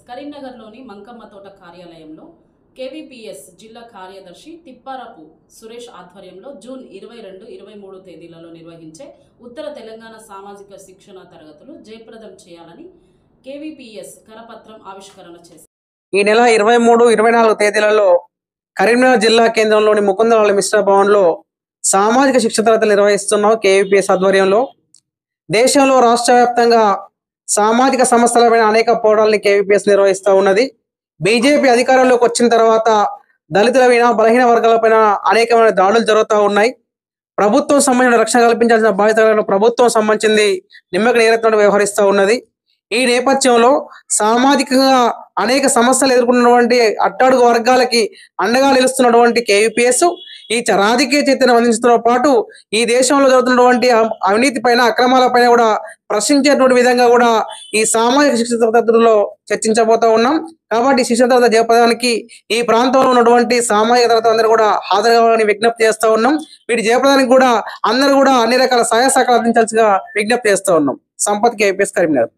కరీంనగర్లోని మంకమ్మ తోట కార్యాలయంలో కేవీపీఎస్ జిల్లా కార్యదర్శి తిప్పారపు సురేష్ ఆధ్వర్యంలో జూన్ 22-23 తేదీలలో నిర్వహించే ఉత్తర తెలంగాణ సామాజిక శిక్షణ తరగతులు జయప్రదం చేయాలని కేవీపీఎస్ కరపత్రం ఆవిష్కరణ చేశారు. ఈ నెల 23-24 తేదీలలో కరీంనగర్ జిల్లా కేంద్రంలోని ముకుందరాల మిశ్రా భవన్లో సామాజిక శిక్షణ తరగతులు నిర్వహిస్తున్నాం. కేవీపీఎస్ ఆధ్వర్యంలో దేశంలో రాష్ట్ర వ్యాప్తంగా సామాజిక సమస్యలపైన అనేక పోరాటాలను కేవీపీఎస్ నిర్వహిస్తూ ఉన్నది. బీజేపీ అధికారంలోకి వచ్చిన తర్వాత దళితులపైన బలహీన వర్గాలపైన అనేకమైన దాడులు జరుగుతూ ఉన్నాయి. ప్రభుత్వం సంబంధించిన రక్షణ కల్పించాల్సిన బాధ్యతలను ప్రభుత్వం సంబంధించింది నిమ్మక నీరెత్తినట్టు వ్యవహరిస్తూ ఉన్నది. ఈ నేపథ్యంలో సామాజికంగా అనేక సమస్యలు ఎదుర్కొన్నటువంటి అట్టడుగు వర్గాలకి అండగా నిలుస్తున్నటువంటి కేవీపీఎస్ ఈ రాజకీయ చైతన్యం అందించడంతో పాటు ఈ దేశంలో జరుగుతున్నటువంటి అవినీతి పైన అక్రమాల పైన కూడా ప్రశ్నించేటువంటి విధంగా కూడా ఈ సామాజిక శిక్షణ తరగతుల్లో చర్చించబోతా ఉన్నాం. కాబట్టి శిక్షణ తరగతి జయప్రదానికి ఈ ప్రాంతంలో ఉన్నటువంటి సామాజిక తరగతులు అందరూ కూడా హాజరు కావాలని విజ్ఞప్తి చేస్తూ ఉన్నాం. వీటి జయప్రదానికి కూడా అందరూ కూడా అన్ని రకాల సహాయ సహకారాలు అందించాల్సిగా విజ్ఞప్తి చేస్తూ ఉన్నాం. సంపత్ కేవీపీఎస్ కరీంనగర్.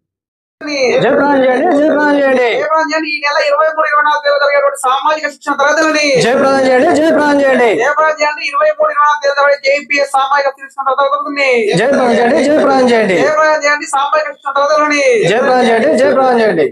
జయప్రదం చేయండి. ఈ నెల 23-24 తేదీలో జరిగేటువంటి సామాజిక శిక్షణ తరగతులని జయప్రదం చేయండి. 23-24 కేవీపీఎస్ సామాజిక శిక్షణ తరగతులని జయప్రదం చేయండి. సామాజిక శిక్షణ తరగతులని జయప్రదం చేయండి.